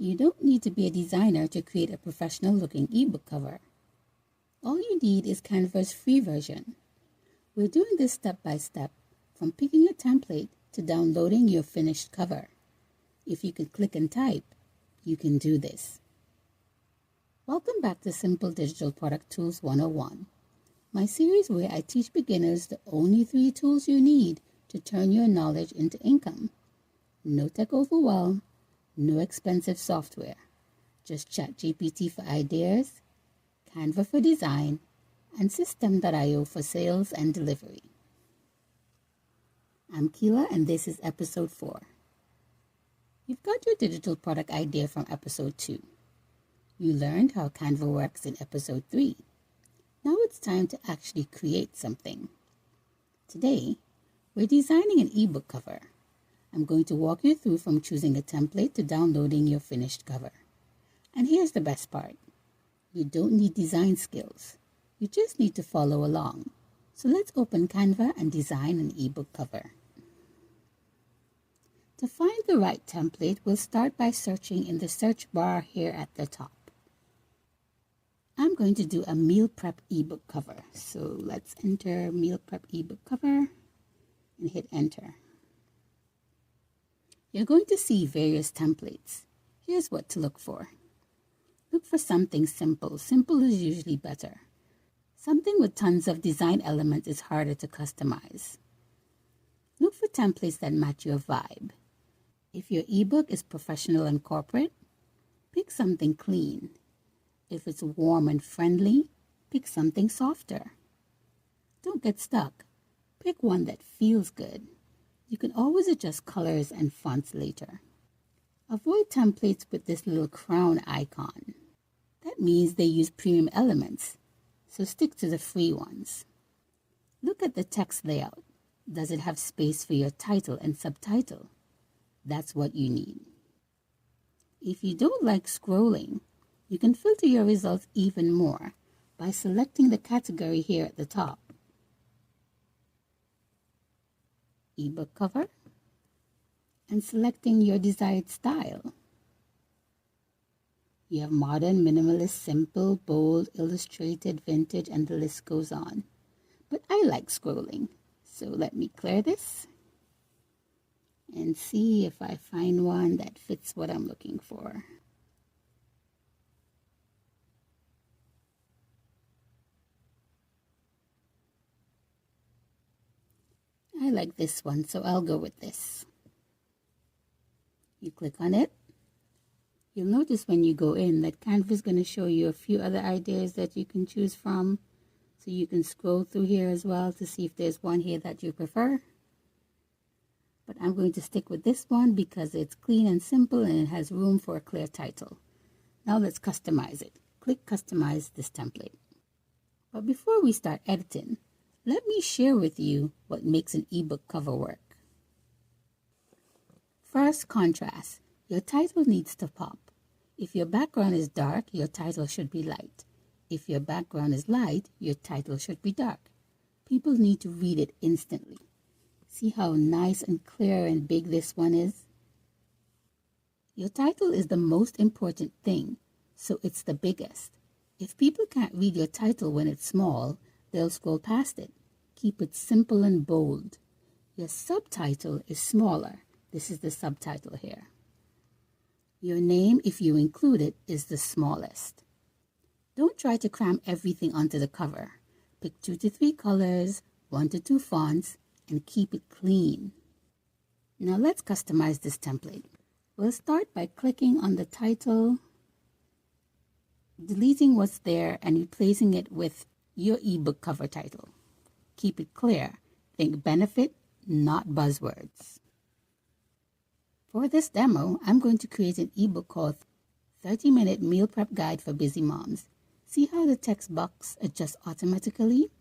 You don't need to be a designer to create a professional looking ebook cover. All you need is Canva's free version. We're doing this step by step, from picking a template to downloading your finished cover. If you can click and type, you can do this. Welcome back to Simple Digital Product Tools 101, my series where I teach beginners the only 3 tools you need to turn your knowledge into income. No tech overwhelm, no expensive software, just ChatGPT for ideas, Canva for design, and System.io for sales and delivery. I'm Keela and this is episode 4. You've got your digital product idea from episode 2. You learned how Canva works in episode 3. Now it's time to actually create something. Today, we're designing an ebook cover. I'm going to walk you through from choosing a template to downloading your finished cover. And here's the best part. You don't need design skills. You just need to follow along. So let's open Canva and design an ebook cover. To find the right template, we'll start by searching in the search bar here at the top. I'm going to do a meal prep ebook cover. So let's enter meal prep ebook cover and hit enter. You're going to see various templates. Here's what to look for. Look for something simple. Simple is usually better. Something with tons of design elements is harder to customize. Look for templates that match your vibe. If your ebook is professional and corporate, pick something clean. If it's warm and friendly, pick something softer. Don't get stuck. Pick one that feels good. You can always adjust colors and fonts later. Avoid templates with this little crown icon. That means they use premium elements, so stick to the free ones. Look at the text layout. Does it have space for your title and subtitle? That's what you need. If you don't like scrolling, you can filter your results even more by selecting the category here at the top. Ebook cover, and selecting your desired style. You have modern, minimalist, simple, bold, illustrated, vintage, and the list goes on. But I like scrolling, so let me clear this and see if I find one that fits what I'm looking for. I like this one, so I'll go with this. You click on it. You'll notice when you go in that Canva is going to show you a few other ideas that you can choose from. So you can scroll through here as well to see if there's one here that you prefer. But I'm going to stick with this one because it's clean and simple and it has room for a clear title. Now let's customize it. Click Customize this template. But before we start editing, let me share with you what makes an ebook cover work. First, contrast. Your title needs to pop. If your background is dark, your title should be light. If your background is light, your title should be dark. People need to read it instantly. See how nice and clear and big this one is? Your title is the most important thing, so it's the biggest. If people can't read your title when it's small, they'll scroll past it. Keep it simple and bold. Your subtitle is smaller. This is the subtitle here. Your name, if you include it, is the smallest. Don't try to cram everything onto the cover. Pick 2 to 3 colors, 1 to 2 fonts, and keep it clean. Now let's customize this template. We'll start by clicking on the title, deleting what's there, and replacing it with your ebook cover title. Keep it clear. Think benefit, not buzzwords. For this demo, I'm going to create an ebook called 30-Minute Meal Prep Guide for Busy Moms. See how the text box adjusts automatically?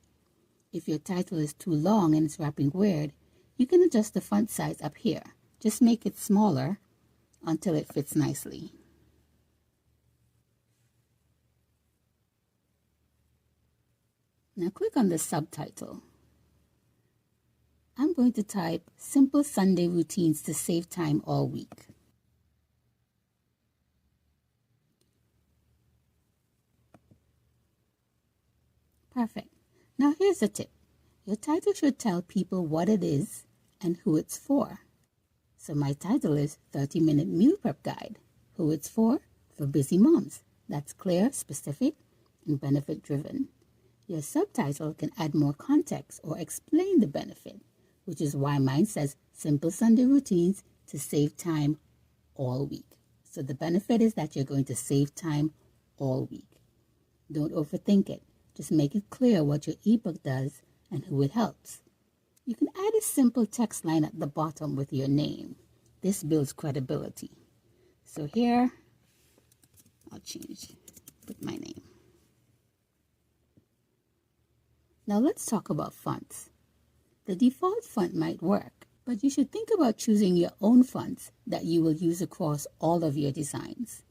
If your title is too long and it's wrapping weird, you can adjust the font size up here. Just make it smaller until it fits nicely. Now click on the subtitle. I'm going to type simple Sunday routines to save time all week. Perfect. Now here's a tip. Your title should tell people what it is and who it's for. So my title is 30-Minute Meal Prep Guide. Who it's for? For busy moms. That's clear, specific, and benefit-driven. Your subtitle can add more context or explain the benefit, which is why mine says Simple Sunday Routines to Save Time All Week. So the benefit is that you're going to save time all week. Don't overthink it. Just make it clear what your ebook does and who it helps. You can add a simple text line at the bottom with your name. This builds credibility. So here, I'll put my name. Now let's talk about fonts. The default font might work, but you should think about choosing your own fonts that you will use across all of your designs.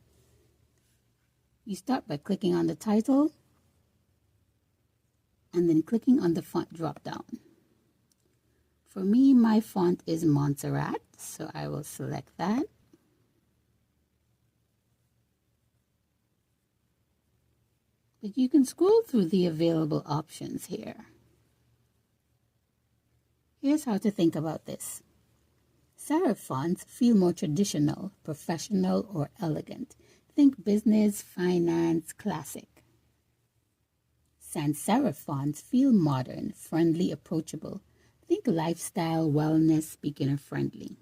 You start by clicking on the title and then clicking on the font drop-down. For me, my font is Montserrat, so I will select that. But you can scroll through the available options here. Here's how to think about this. Serif fonts feel more traditional, professional, or elegant. Think business, finance, classic. Sans serif fonts feel modern, friendly, approachable. Think lifestyle, wellness, beginner-friendly.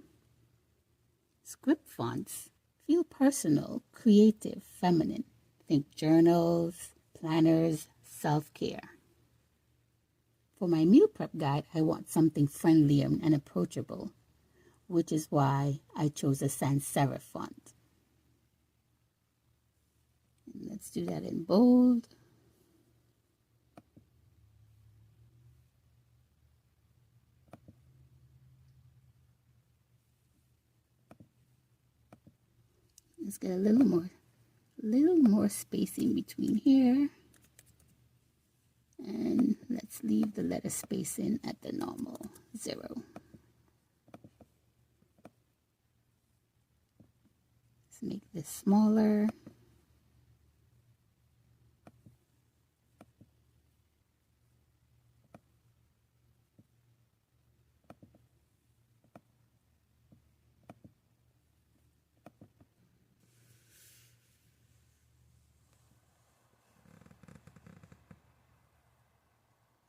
Script fonts feel personal, creative, feminine. Think journals, planners, self-care. For my meal prep guide, I want something friendly and approachable, which is why I chose a sans serif font. And let's do that in bold. Let's get a little more spacing between here. And let's leave the letter spacing at the normal 0. Let's make this smaller.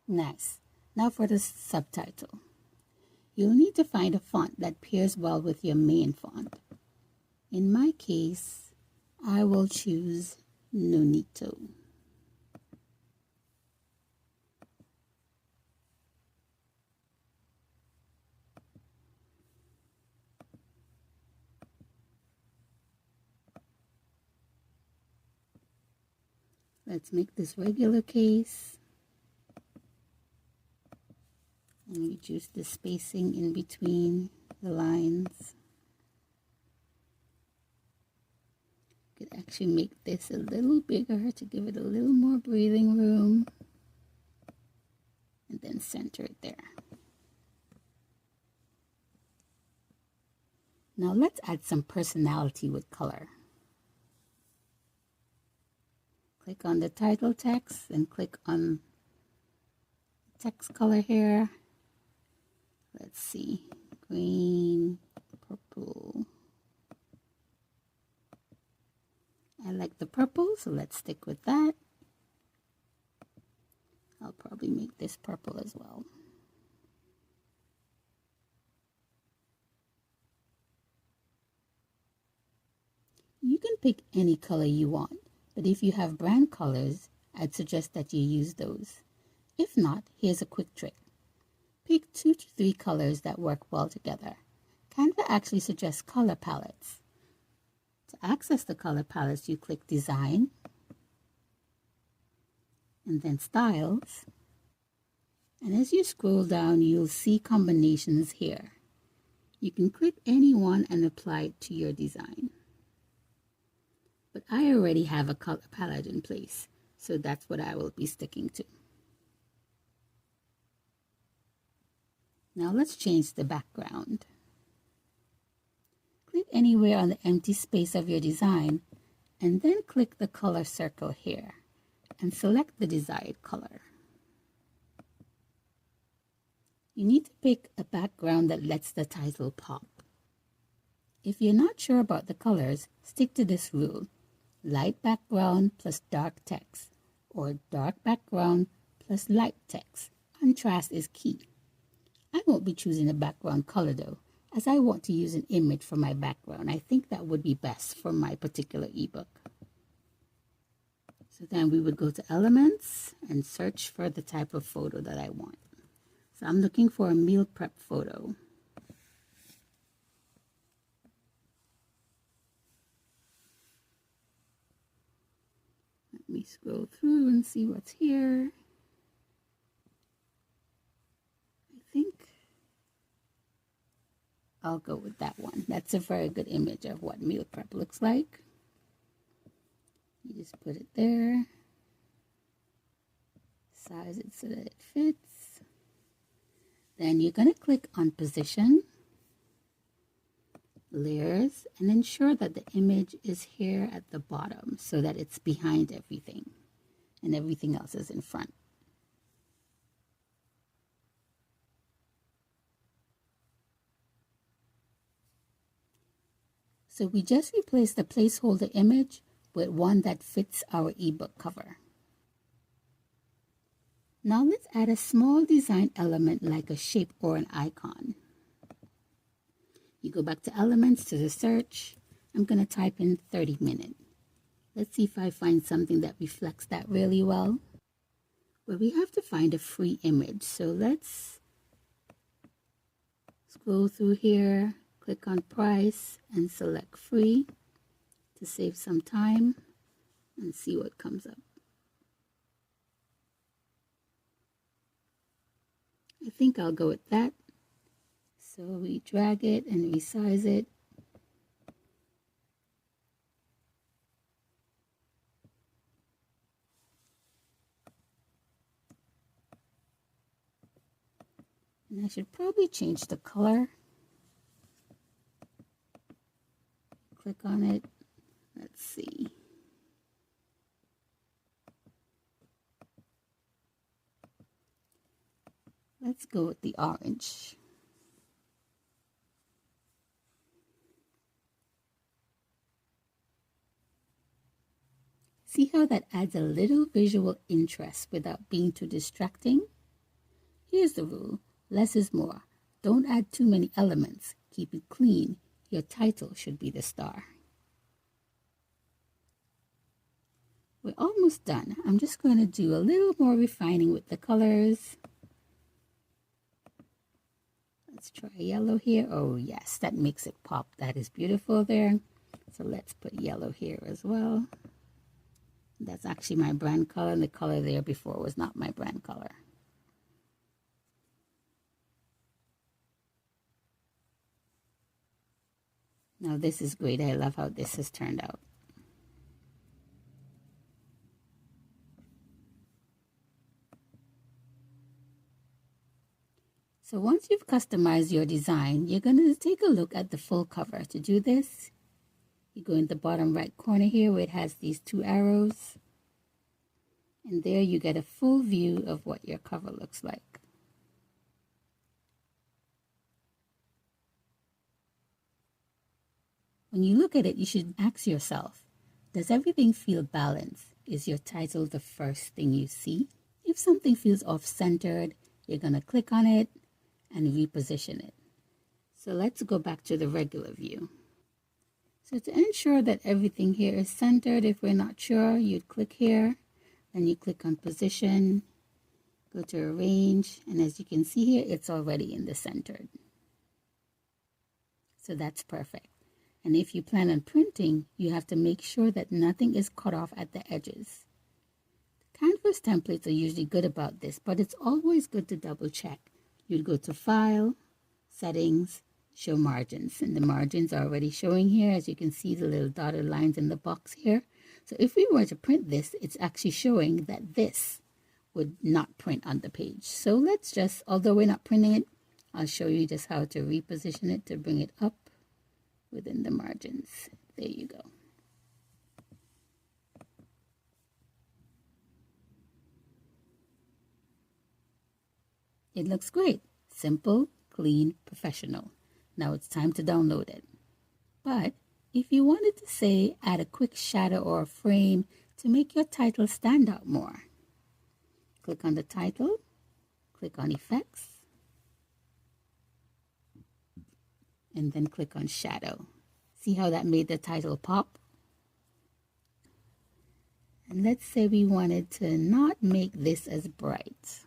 Nice. Now for the subtitle. You'll need to find a font that pairs well with your main font. In my case, I will choose Nonito. Let's make this regular case. And reduce the spacing in between the lines. Could actually make this a little bigger to give it a little more breathing room. And then center it there. Now let's add some personality with color. Click on the title text and click on text color here. Let's see, green, purple. I like the purple, so let's stick with that. I'll probably make this purple as well. You can pick any color you want, but if you have brand colors, I'd suggest that you use those. If not, here's a quick trick. Pick 2 to 3 colors that work well together. Canva actually suggests color palettes. To access the color palettes, you click Design, and then Styles. And as you scroll down, you'll see combinations here. You can click any one and apply it to your design. But I already have a color palette in place, so that's what I will be sticking to. Now let's change the background. Click anywhere on the empty space of your design and then click the color circle here and select the desired color. You need to pick a background that lets the title pop. If you're not sure about the colors, stick to this rule: light background plus dark text, or dark background plus light text. Contrast is key. I won't be choosing a background color though, as I want to use an image for my background. I think that would be best for my particular ebook. So then we would go to Elements and search for the type of photo that I want. So I'm looking for a meal prep photo. Let me scroll through and see what's here. I think I'll go with that one. That's a very good image of what meal prep looks like. You just put it there, size it so that it fits. Then you're going to click on Position, Layers, and ensure that the image is here at the bottom so that it's behind everything and everything else is in front. So we just replaced the placeholder image with one that fits our ebook cover. Now let's add a small design element like a shape or an icon. You go back to Elements, to the search. I'm going to type in 30-minute. Let's see if I find something that reflects that really well. Well, we have to find a free image. So let's scroll through here, click on Price, and select Free to save some time and see what comes up. I think I'll go with that. So we drag it and resize it. And I should probably change the color. Click on it. Let's see. Let's go with the orange. See how that adds a little visual interest without being too distracting? Here's the rule: less is more. Don't add too many elements. Keep it clean. Your title should be the star. We're almost done. I'm just going to do a little more refining with the colors. Let's try yellow here. Oh yes, that makes it pop. That is beautiful there. So let's put yellow here as well. That's actually my brand color, and the color there before was not my brand color. Now this is great. I love how this has turned out. So once you've customized your design, you're going to take a look at the full cover. To do this, you go in the bottom right corner here where it has these two arrows. And there you get a full view of what your cover looks like. When you look at it, you should ask yourself, does everything feel balanced? Is your title the first thing you see? If something feels off-centered, you're going to click on it and reposition it. So let's go back to the regular view. So to ensure that everything here is centered, if we're not sure, you'd click here, then you click on Position, go to Arrange, and as you can see here, it's already in the centered. So that's perfect. And if you plan on printing, you have to make sure that nothing is cut off at the edges. Canva's templates are usually good about this, but it's always good to double check. You'd go to File, Settings, Show Margins, and the margins are already showing here. As you can see, the little dotted lines in the box here. So if we were to print this, it's actually showing that this would not print on the page. So let's just, although we're not printing it, I'll show you just how to reposition it to bring it up within the margins. There you go. It looks great. Simple, clean, professional. Now it's time to download it. But if you wanted to, say, add a quick shadow or a frame to make your title stand out more, click on the title, click on Effects, and then click on Shadow. See how that made the title pop? And let's say we wanted to not make this as bright.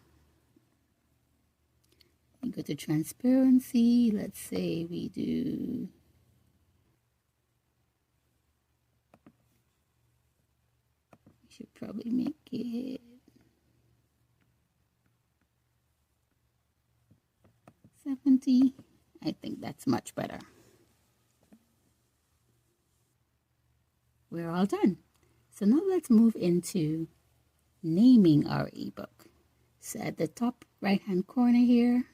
We go to transparency. Let's say we do should probably make it 70. I think that's much better. We're all done. So now let's move into naming our ebook. So at the top right hand corner here,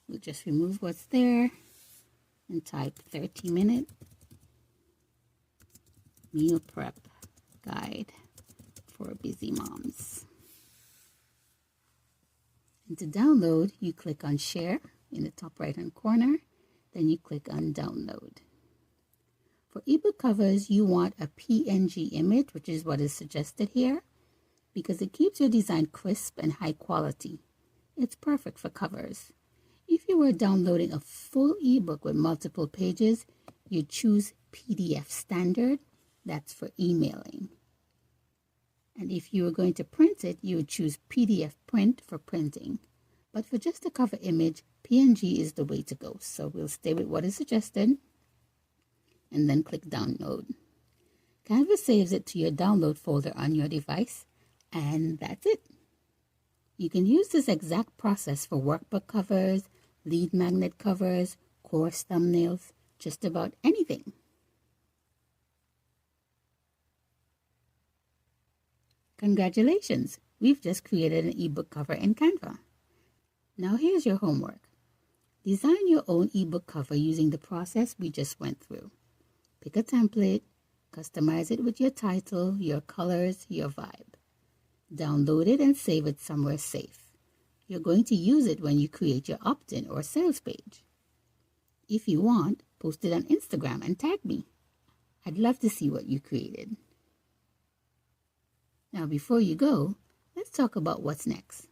we'll just remove what's there and type 30-minute meal prep guide for busy moms. And to download, you click on share in the top right hand corner, then you click on download. For ebook covers, you want a PNG image, which is what is suggested here, because it keeps your design crisp and high quality. It's perfect for covers. If you were downloading a full ebook with multiple pages, you choose PDF standard. That's for emailing. And if you were going to print it, you would choose PDF print for printing. But for just a cover image, PNG is the way to go. So we'll stay with what is suggested and then click download. Canva saves it to your download folder on your device, and that's it. You can use this exact process for workbook covers, lead magnet covers, course thumbnails, just about anything. Congratulations! We've just created an ebook cover in Canva. Now here's your homework. Design your own ebook cover using the process we just went through. Pick a template, customize it with your title, your colors, your vibe. Download it and save it somewhere safe. You're going to use it when you create your opt-in or sales page. If you want, post it on Instagram and tag me. I'd love to see what you created. Now before you go, let's talk about what's next.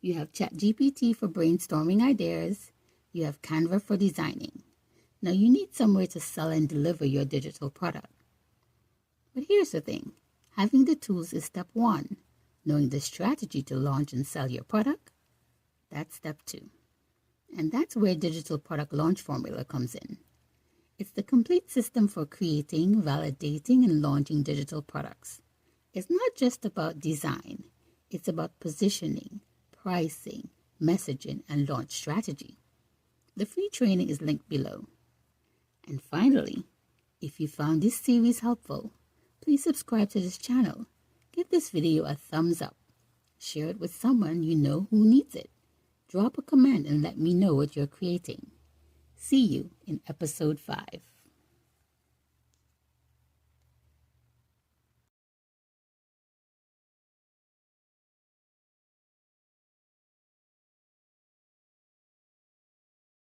You have ChatGPT for brainstorming ideas. You have Canva for designing. Now you need somewhere to sell and deliver your digital product. But here's the thing. Having the tools is step one. Knowing the strategy to launch and sell your product, that's step two. And that's where Digital Product Launch Formula comes in. It's the complete system for creating, validating, and launching digital products. It's not just about design. It's about positioning, pricing, messaging, and launch strategy. The free training is linked below. And finally, if you found this series helpful, please subscribe to this channel. Give this video a thumbs up. Share it with someone you know who needs it. Drop a comment and let me know what you're creating. See you in episode 5.